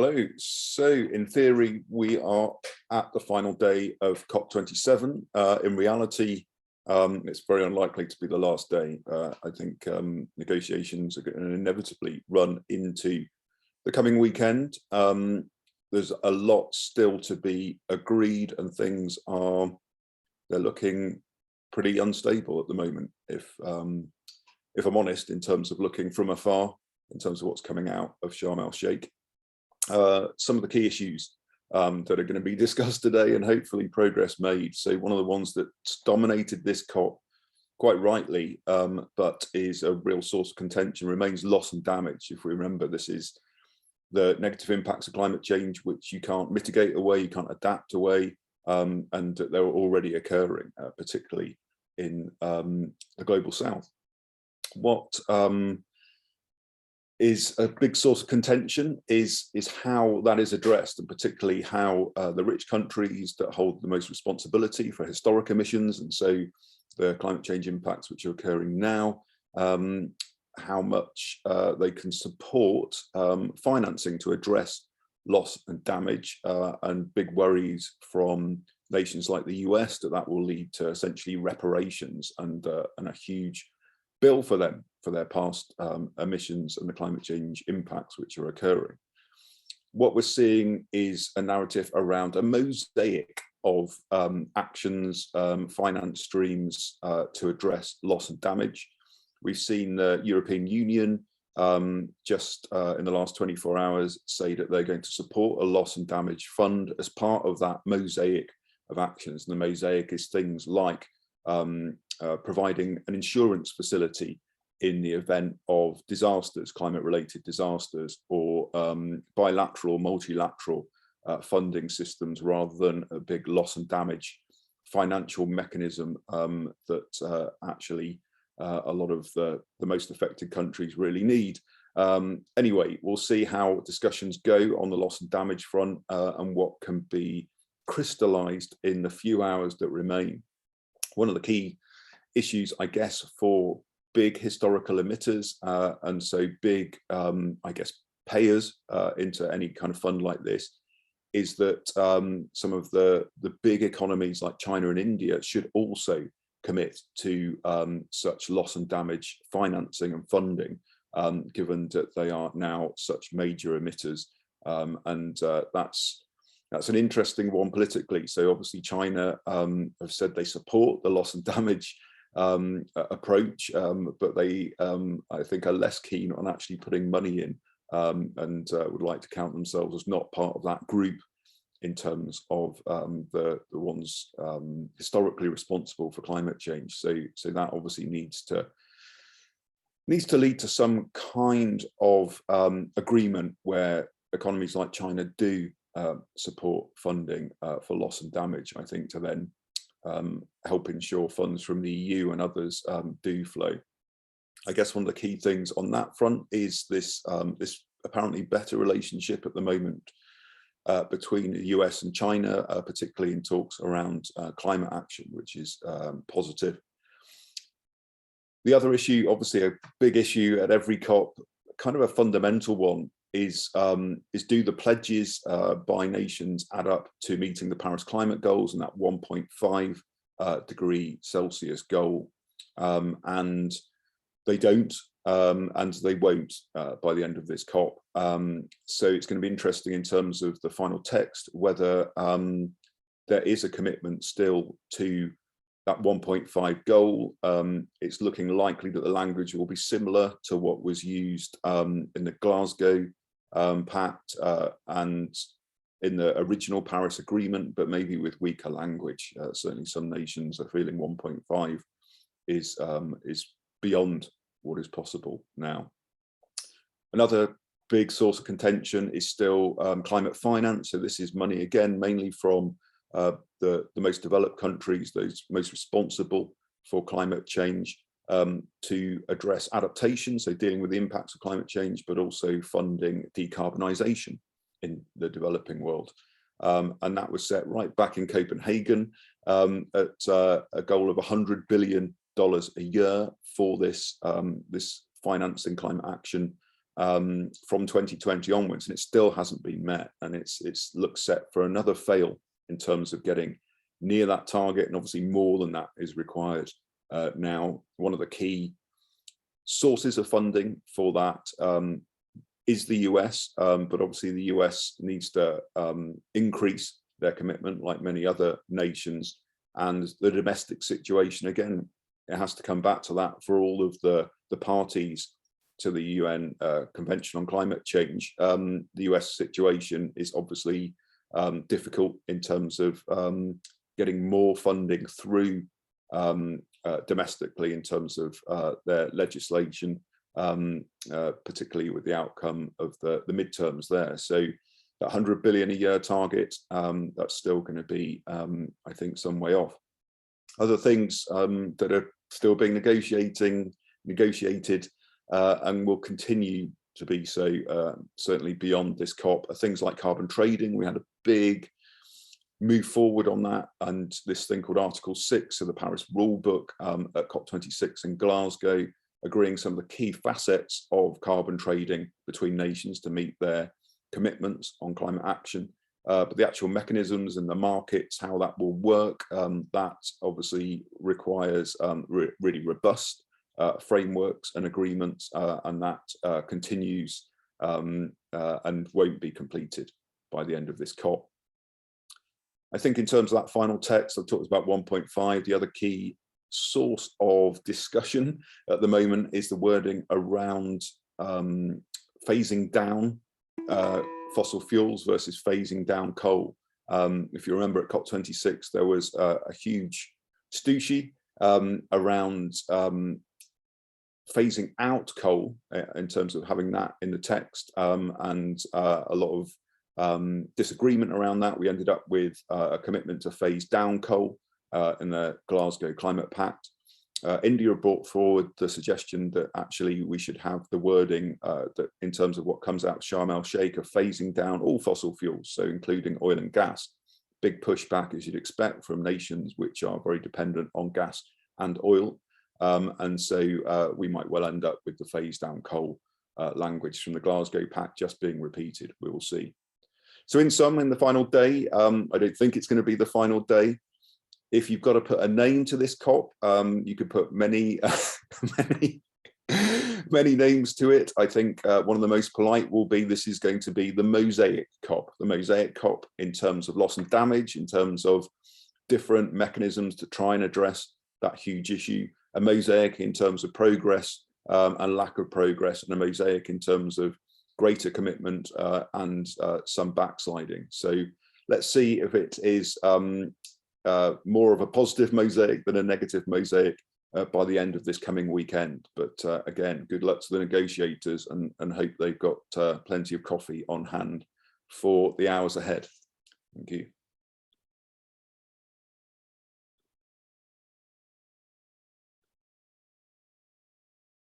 Hello. So in theory, we are at the final day of COP27. In reality, it's very unlikely to be the last day. I think negotiations are going to inevitably run into the coming weekend. There's a lot still to be agreed, and they're looking pretty unstable at the moment. If I'm honest, in terms of looking from afar, in terms of what's coming out of Sharm el-Sheikh. Some of the key issues that are going to be discussed today, and hopefully progress made. So one of the ones that's dominated this COP quite rightly, but is a real source of contention, remains loss and damage. If we remember, this is the negative impacts of climate change, which you can't mitigate away, you can't adapt away, and they're already occurring, particularly in the global south. What is a big source of contention is how that is addressed, and particularly how the rich countries that hold the most responsibility for historic emissions, and so the climate change impacts which are occurring now, how much they can support financing to address loss and damage, and big worries from nations like the US that will lead to essentially reparations and a huge bill for them for their past emissions and the climate change impacts which are occurring. What we're seeing is a narrative around a mosaic of actions, finance streams to address loss and damage. We've seen the European Union just in the last 24 hours say that they're going to support a loss and damage fund as part of that mosaic of actions. And the mosaic is things like providing an insurance facility in the event of disasters, climate-related disasters, or bilateral or multilateral funding systems, rather than a big loss and damage financial mechanism that actually a lot of the most affected countries really need. Anyway, we'll see how discussions go on the loss and damage front, and what can be crystallized in the few hours that remain. One of the key issues, I guess, for big historical emitters, and so big, I guess, payers into any kind of fund like this, is that some of the big economies like China and India should also commit to such loss and damage financing and funding, given that they are now such major emitters. And that's an interesting one politically. So obviously China have said they support the loss and damage approach, but they, I think, are less keen on actually putting money in, and would like to count themselves as not part of that group in terms of the ones historically responsible for climate change. So that obviously needs to lead to some kind of agreement where economies like China do support funding for loss and damage, I think, to then help ensure funds from the EU and others do flow. I guess one of the key things on that front is this apparently better relationship at the moment between the US and China, particularly in talks around climate action, which is positive. The other issue, obviously a big issue at every COP, kind of a fundamental one, is do the pledges by nations add up to meeting the Paris climate goals and that 1.5 degree Celsius goal? And they don't, and they won't by the end of this COP. So it's going to be interesting in terms of the final text, whether there is a commitment still to that 1.5 goal. It's looking likely that the language will be similar to what was used in the Glasgow Pact and in the original Paris Agreement, but maybe with weaker language. Certainly some nations are feeling 1.5 is beyond what is possible now. Another big source of contention is still climate finance. So this is money, again, mainly from the most developed countries, those most responsible for climate change, to address adaptation, so dealing with the impacts of climate change, but also funding decarbonisation in the developing world. And that was set right back in Copenhagen at a goal of $100 billion a year for this financing climate action from 2020 onwards, and it still hasn't been met, and it's looks set for another fail in terms of getting near that target, and obviously more than that is required. Now, one of the key sources of funding for that is the US, but obviously the US needs to increase their commitment like many other nations, and the domestic situation, again, it has to come back to that for all of the parties to the UN Convention on Climate Change. The US situation is obviously difficult in terms of getting more funding through domestically in terms of their legislation, particularly with the outcome of the midterms there. So that 100 billion a year target, that's still going to be, I think, some way off. Other things that are still being negotiated and will continue to be so, certainly beyond this COP, are things like carbon trading. We had a big move forward on that, and this thing called Article 6 of the Paris Rulebook at COP26 in Glasgow, agreeing some of the key facets of carbon trading between nations to meet their commitments on climate action. But the actual mechanisms and the markets, how that will work, that obviously requires really robust frameworks and agreements, and that continues and won't be completed by the end of this COP. I think in terms of that final text, I've talked about 1.5. The other key source of discussion at the moment is the wording around phasing down fossil fuels versus phasing down coal. If you remember at COP26, there was a huge stooshy around phasing out coal in terms of having that in the text, and a lot of disagreement around that. We ended up with a commitment to phase down coal in the Glasgow Climate Pact. India brought forward the suggestion that actually we should have the wording that in terms of what comes out of Sharm el-Sheikh of phasing down all fossil fuels, so including oil and gas. Big pushback, as you'd expect, from nations which are very dependent on gas and oil. And so we might well end up with the phase down coal language from the Glasgow Pact just being repeated. We will see. So in sum, in the final day, I don't think it's going to be the final day. If you've got to put a name to this COP, you could put many, many names to it. I think one of the most polite will be, this is going to be the Mosaic COP. The Mosaic COP in terms of loss and damage, in terms of different mechanisms to try and address that huge issue. A mosaic in terms of progress and lack of progress, and a mosaic in terms of greater commitment and some backsliding. So let's see if it is more of a positive mosaic than a negative mosaic by the end of this coming weekend. But again, good luck to the negotiators, and hope they've got plenty of coffee on hand for the hours ahead. Thank you.